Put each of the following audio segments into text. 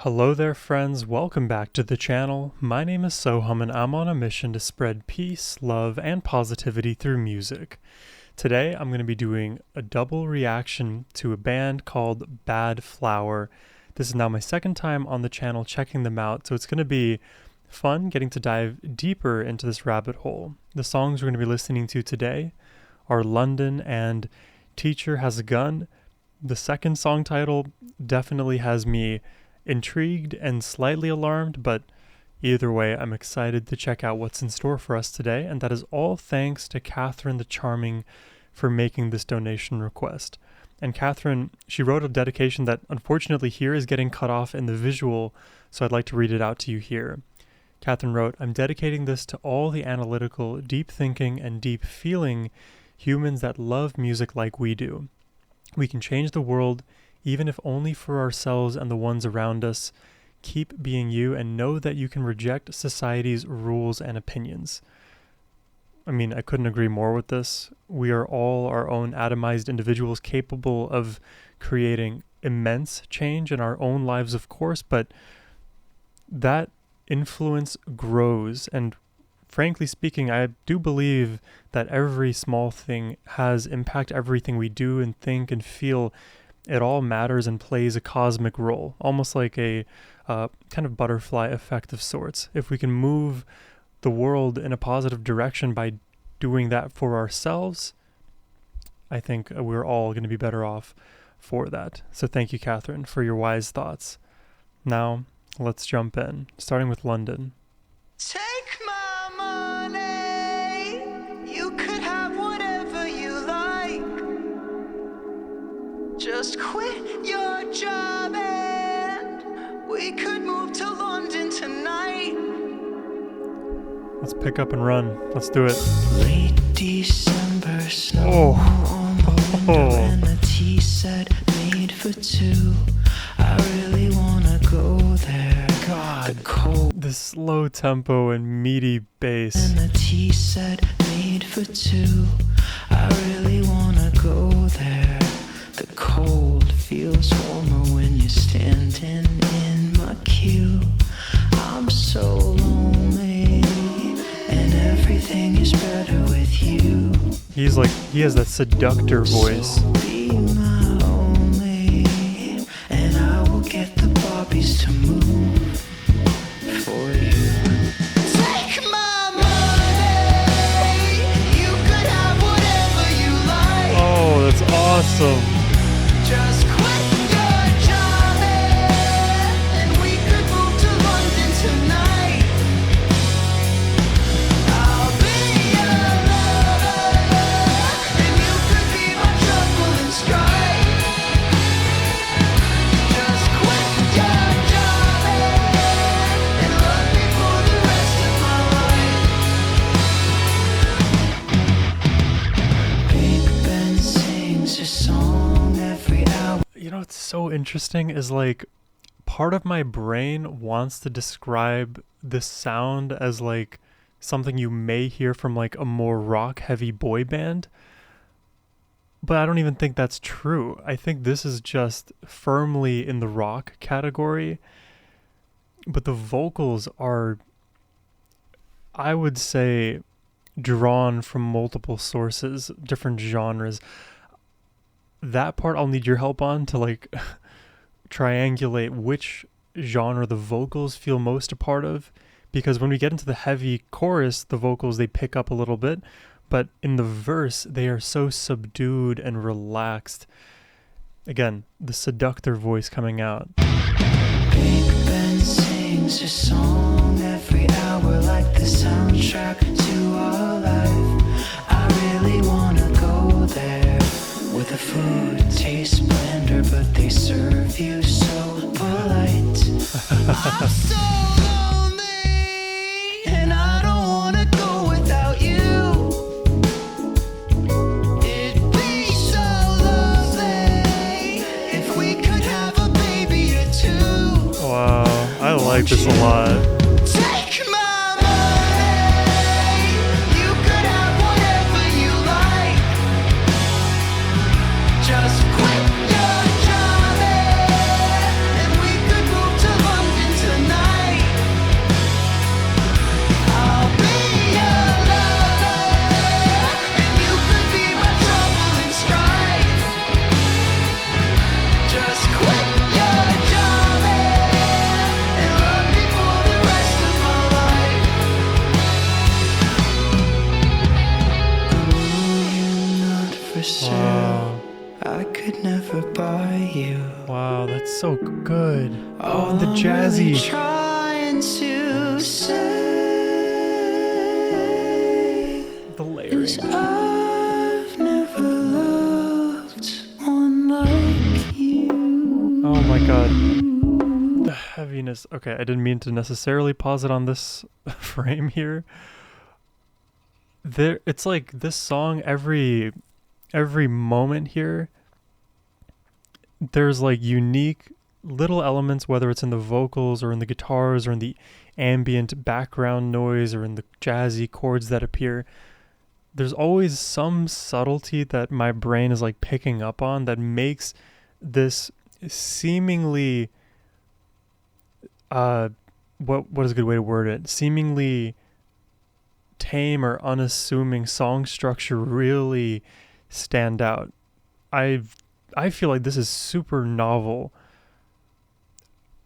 Hello there friends, welcome back to the channel. My name is Sohum and I'm on a mission to spread peace, love, and positivity through music. Today I'm going to be doing a double reaction to a band called Badflower. This is now my second time on the channel checking them out, so it's going to be fun getting to dive deeper into this rabbit hole. The songs we're going to be listening to today are London and Teacher Has a Gun. The second song title definitely has me intrigued and slightly alarmed, but either way, I'm excited to check out what's in store for us today, and that is all thanks to Catherine the Charming for making this donation request. And Catherine, she wrote a dedication that unfortunately here is getting cut off in the visual, so I'd like to read it out to you here. Catherine wrote, "I'm dedicating this to all the analytical, deep thinking, and deep feeling humans that love music like we do. We can change the world, even if only for ourselves and the ones around us. Keep being you and know that you can reject society's rules and opinions." I mean, I couldn't agree more with this. We are all our own atomized individuals capable of creating immense change in our own lives, of course, but that influence grows. And frankly speaking, I do believe that every small thing has impact. Everything we do and think and feel, it all matters and plays a cosmic role, almost like a kind of butterfly effect of sorts. If we can move the world in a positive direction by doing that for ourselves, I think we're all going to be better off for that. So thank you, Catherine, for your wise thoughts. Now, let's jump in, starting with London. Take my money, you could have whatever you like. Just quit your job and we could move to London tonight. Let's pick up and run. Let's do it. Late December snow on the window and a tea set made for two. I really wanna go there. God, the cold, this slow tempo and meaty bass. and a tea set made for two. I really wanna go there. The cold feels warmer when you're standing in my queue. I'm so lonely, and everything is better with you. He has that seductor voice. So be my only, and I will get the Barbies to move for you. Take my money, you could have whatever you like. Oh, that's awesome. Just quit your job and we could move to London tonight. I'll be your lover and you could be my trouble and strife. Just quit your job and love me for the rest of my life. Big Ben sings a song every hour. You know what's so interesting is like part of my brain wants to describe this sound as like something you may hear from like a more rock heavy boy band, but I don't even think that's true. I think this is just firmly in the rock category, but the vocals are, I would say, drawn from multiple sources, different genres. That part I'll need your help on to like triangulate which genre the vocals feel most a part of, because when we get into the heavy chorus, the vocals, they pick up a little bit, but in the verse they are so subdued and relaxed. Again, the seductor voice coming out. Big Ben sings a song every hour like the soundtrack to our life. I really wanna go there where the food tastes blender but they serve you so polite. I'm so lonely and I don't wanna go without you. It'd be so lovely if we could have a baby or two. Wow, I like this a lot. Take my money, you could have whatever you like. Just quit your job and we could move to London. good. Oh, and the All I'm jazzy. really trying to say The is layering. I've never loved one like you. Oh my god. The heaviness. Okay, I didn't mean to necessarily pause it on this frame here. It's like this song, every moment here, there's like unique little elements, whether it's in the vocals or in the guitars or in the ambient background noise or in the jazzy chords that appear. There's always some subtlety that my brain is like picking up on that makes this seemingly what is a good way to word it? Seemingly tame or unassuming song structure really stand out. I feel like this is super novel.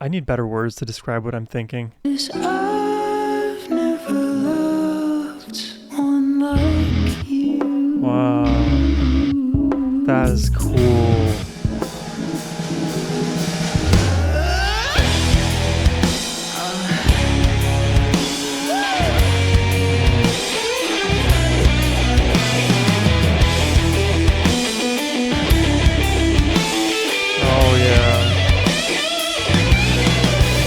I need better words to describe what I'm thinking. Is I've never loved one like you. Wow. That is cool. Oh yeah.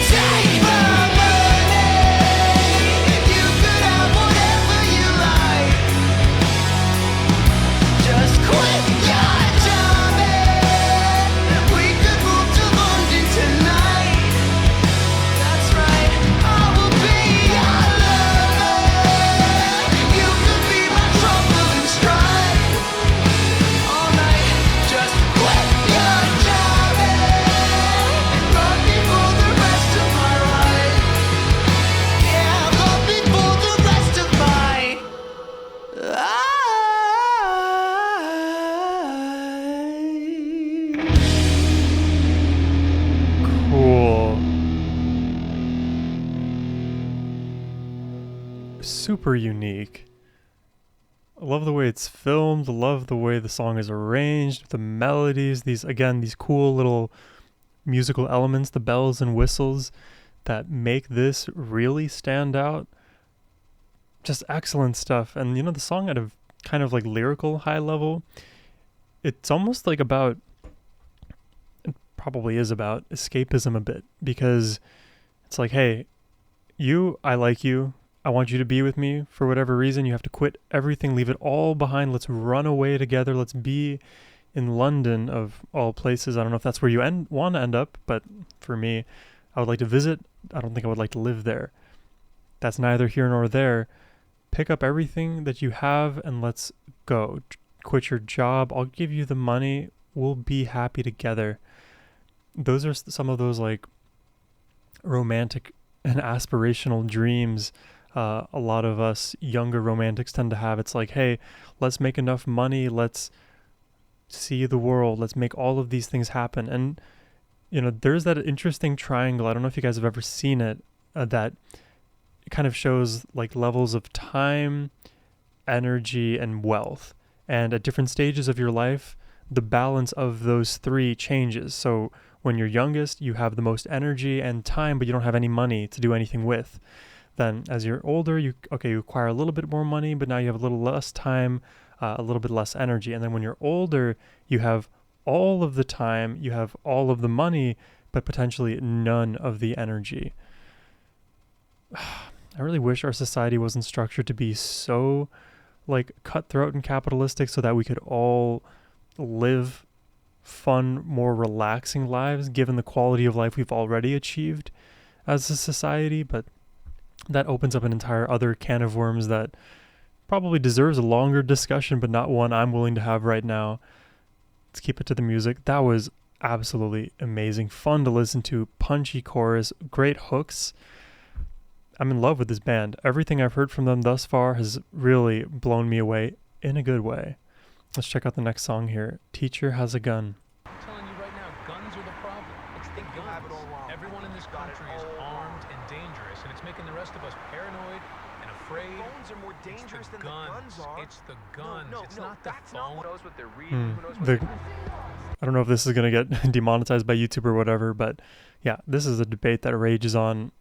Take my money. You could have whatever you like. Just quit your job and we could move to London tonight. That's right, I will be your lover. You could be my trouble and strife. All night, just quit your job and love me for the rest of my life. Yeah, love me for the rest of my life. Cool. Super unique. I love the way it's filmed, love the way the song is arranged, the melodies, these cool little musical elements, the bells and whistles that make this really stand out. Just excellent stuff. And you know, the song at a kind of like lyrical high level, it's almost like about, it probably is about escapism a bit, because it's like, hey, I like you. I want you to be with me for whatever reason. You have to quit everything, leave it all behind. Let's run away together. Let's be in London, of all places. I don't know if that's where you want to end up, but for me, I would like to visit. I don't think I would like to live there. That's neither here nor there. Pick up everything that you have and let's go. Quit your job. I'll give you the money. We'll be happy together. Those are some of those like romantic and aspirational dreams a lot of us younger romantics tend to have. It's like, hey, let's make enough money, let's see the world, let's make all of these things happen. And you know, there's that interesting triangle, I don't know if you guys have ever seen it, that kind of shows like levels of time, energy, and wealth. And at different stages of your life, the balance of those three changes. So when you're youngest, you have the most energy and time, but you don't have any money to do anything with. Then as you're older, you acquire a little bit more money, but now you have a little less time, a little bit less energy. And then when you're older, you have all of the time, you have all of the money, but potentially none of the energy. I really wish our society wasn't structured to be so like cutthroat and capitalistic, so that we could all live fun, more relaxing lives given the quality of life we've already achieved as a society. But that opens up an entire other can of worms that probably deserves a longer discussion, but not one I'm willing to have right now. Let's keep it to the music. That was absolutely amazing. Fun to listen to. Punchy chorus, great hooks. I'm in love with this band. Everything I've heard from them thus far has really blown me away in a good way. Let's check out the next song here. Teacher Has a Gun. I'm telling you right now, guns are the problem. It's the guns. Everyone in this country is armed and dangerous, and it's making the rest of us paranoid and afraid. Phones are more dangerous than the guns are. It's the guns. It's not the phone. Who knows what they're reading? Who knows what The they're I don't know if this is going to get demonetized by YouTube or whatever, but yeah, this is a debate that rages on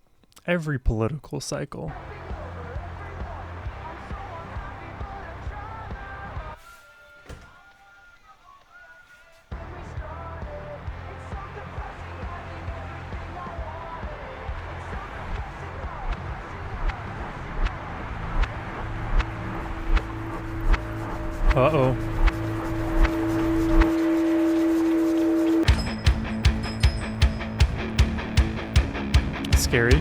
every political cycle. Uh-oh. Scary.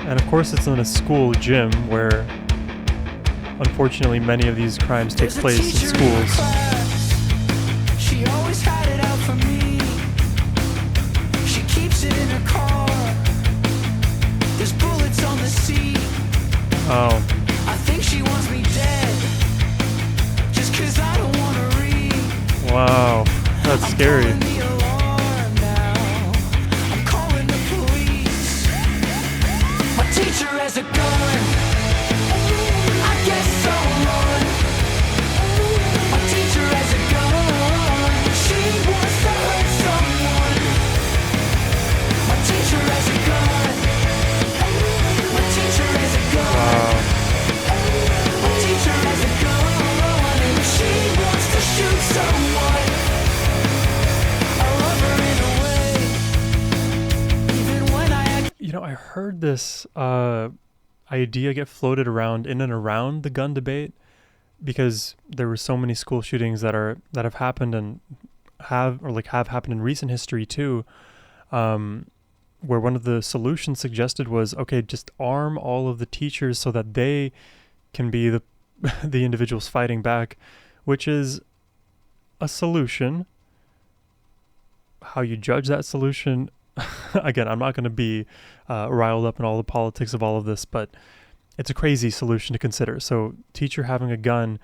And of course it's in a school gym where unfortunately many of these crimes take place in schools. She always had it out for me. She keeps it in her car. There's bullets on the seat. Oh. I think she wants me dead. Just 'cause I don't wanna read. Wow. That's scary. Teacher has a gun. I guess I'll run. My teacher has a gun. She wants to hurt someone. My teacher has a gun. My teacher has a gun. Wow. My teacher has a gun. And she wants to shoot someone. I love her in a way. Even when I act. You know, I heard this idea get floated around in and around the gun debate because there were so many school shootings that have happened and have happened in recent history too, where one of the solutions suggested was, okay, just arm all of the teachers so that they can be the the individuals fighting back, which is a solution. How you judge that solution, again, I'm not going to be riled up in all the politics of all of this, but it's a crazy solution to consider. So teacher having a gun,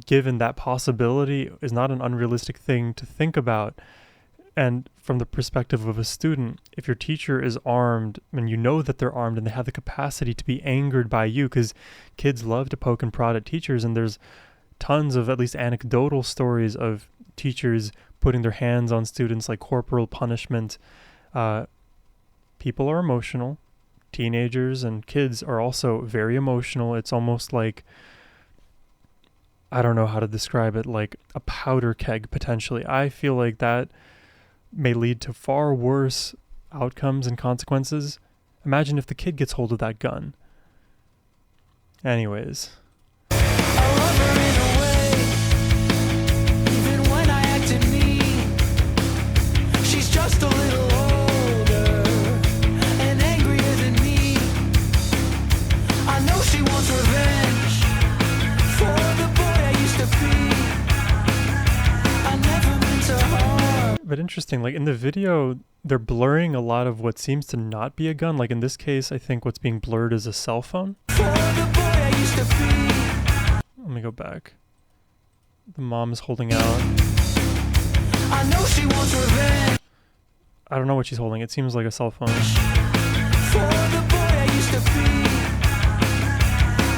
given that possibility, is not an unrealistic thing to think about. And from the perspective of a student, if your teacher is armed and you know that they're armed and they have the capacity to be angered by you, because kids love to poke and prod at teachers, and there's tons of at least anecdotal stories of teachers putting their hands on students, like corporal punishment. People are emotional. Teenagers and kids are also very emotional. It's almost like, I don't know how to describe it, like a powder keg potentially. I feel like that may lead to far worse outcomes and consequences. Imagine if the kid gets hold of that gun. Anyways. I love her in a way. Even when I acted mean, she's just a little older and angrier than me. I know she wants revenge for the boy I used to be. I never meant to harm. But interesting, like in the video, they're blurring a lot of what seems to not be a gun. Like in this case, I think what's being blurred is a cell phone. For the boy I used to be. Let me go back. The mom is holding out. I know she wants revenge I don't know what she's holding. It seems like a cell phone. for the boy I used to be.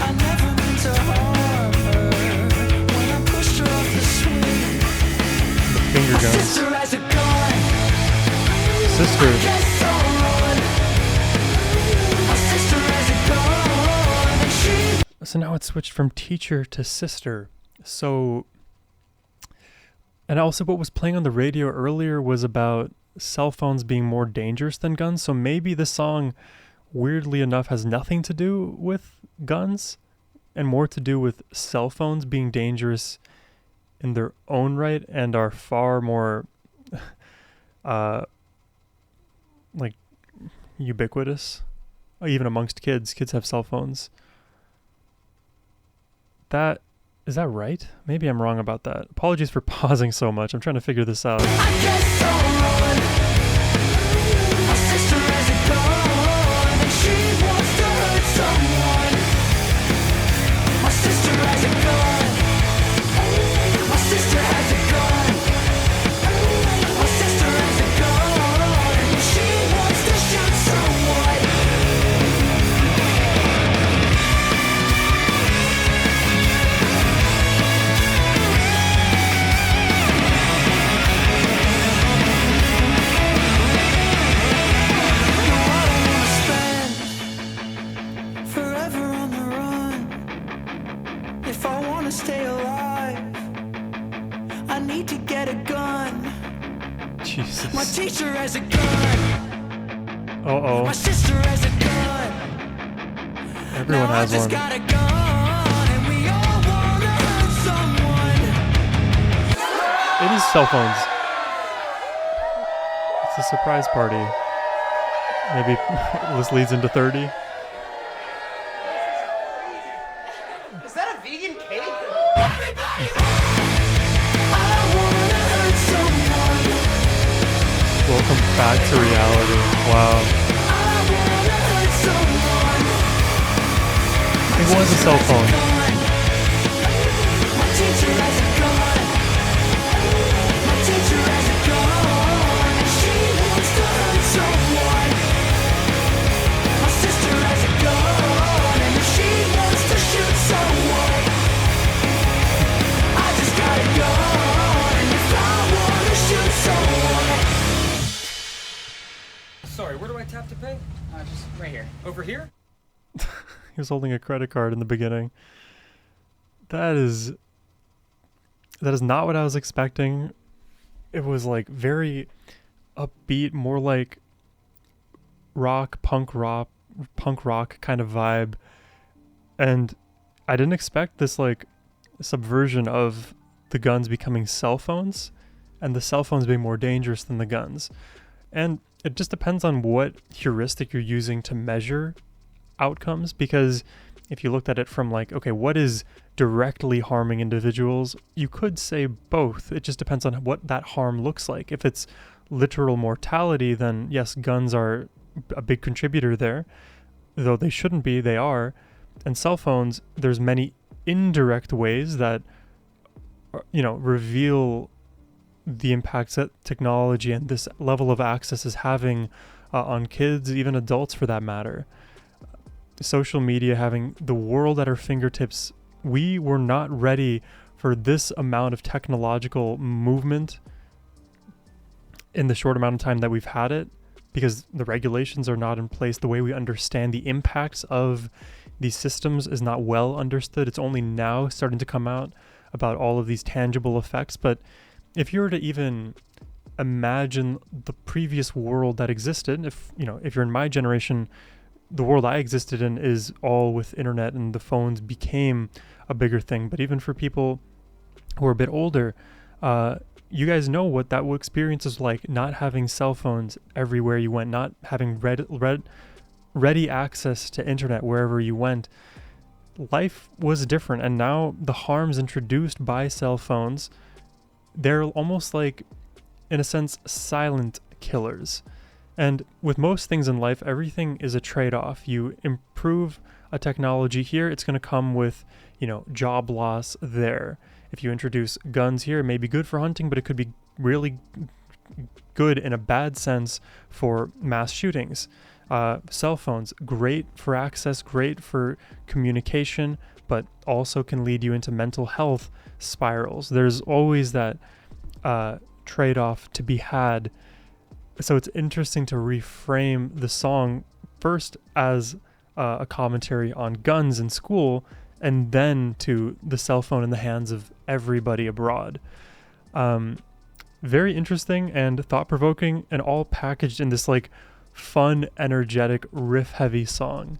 I never meant to harm her. When I pushed her off the swing, Finger my guns. sister has a gun. Sister. Guess I'll run. My sister has a gun, and she. So now it's switched from teacher to sister. So, and also what was playing on the radio earlier was about cell phones being more dangerous than guns. So maybe the song, weirdly enough, has nothing to do with guns and more to do with cell phones being dangerous in their own right and are far more like ubiquitous, even amongst kids. Kids have cell phones. Is that right? Maybe I'm wrong about that. Apologies for pausing so much. I'm trying to figure this out. I guess I'll run. My sister has a gun, and she wants to hurt someone. My sister has a gun. My sister has a gun. My sister has a gun, and she wants to shoot someone. teacher has a gun. Uh-oh. My sister has a gun. Everyone Now has I just one. got a gun, and we all wanna hurt someone. It is cell phones. It's a surprise party. Maybe this leads into 30. Is that a vegan cake? I wanna hurt someone. Welcome back to reality. Wow. I wanna hurt someone. It was a cell phone. My teacher has a gun. My teacher has a gun, and she wants to hurt someone. My sister has a gun, and she wants to shoot someone. I just got a gun, and if I wanna shoot someone. Sorry, where do I tap to pay? Just right here. Over here? He was holding a credit card in the beginning. That is not what I was expecting. It was like very upbeat, more like punk rock kind of vibe. And I didn't expect this like subversion of the guns becoming cell phones and the cell phones being more dangerous than the guns. And it just depends on what heuristic you're using to measure outcomes, because if you looked at it from like, okay, what is directly harming individuals, you could say both. It just depends on what that harm looks like. If it's literal mortality, then yes, guns are a big contributor there, though they shouldn't be, they are. And cell phones, there's many indirect ways that reveal the impacts that technology and this level of access is having on kids, even adults for that matter. Social media, having the world at our fingertips, we were not ready for this amount of technological movement in the short amount of time that we've had it, because the regulations are not in place. The way we understand the impacts of these systems is not well understood. It's only now starting to come out about all of these tangible effects. But if you were to even imagine the previous world that existed, if you're in my generation, the world I existed in is all with internet, and the phones became a bigger thing. But even for people who are a bit older, you guys know what that experience is like, not having cell phones everywhere you went, not having ready access to internet wherever you went. Life was different, and now the harms introduced by cell phones, they're almost like, in a sense, silent killers. And with most things in life, everything is a trade-off. You improve a technology here, it's going to come with, job loss there. If you introduce guns here, it may be good for hunting, but it could be really good in a bad sense for mass shootings. Cell phones, great for access, great for communication, but also can lead you into mental health spirals. There's always that trade-off to be had. So it's interesting to reframe the song first as a commentary on guns in school, and then to the cell phone in the hands of everybody abroad. Very interesting and thought-provoking, and all packaged in this like fun, energetic, riff-heavy song.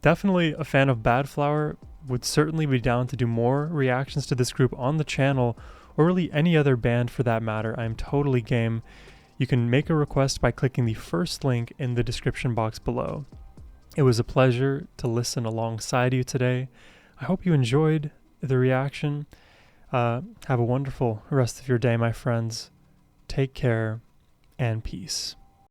Definitely a fan of Badflower. Would certainly be down to do more reactions to this group on the channel, or really any other band for that matter. I'm totally game. You can make a request by clicking the first link in the description box below. It was a pleasure to listen alongside you today. I hope you enjoyed the reaction. Have a wonderful rest of your day, my friends. Take care and peace.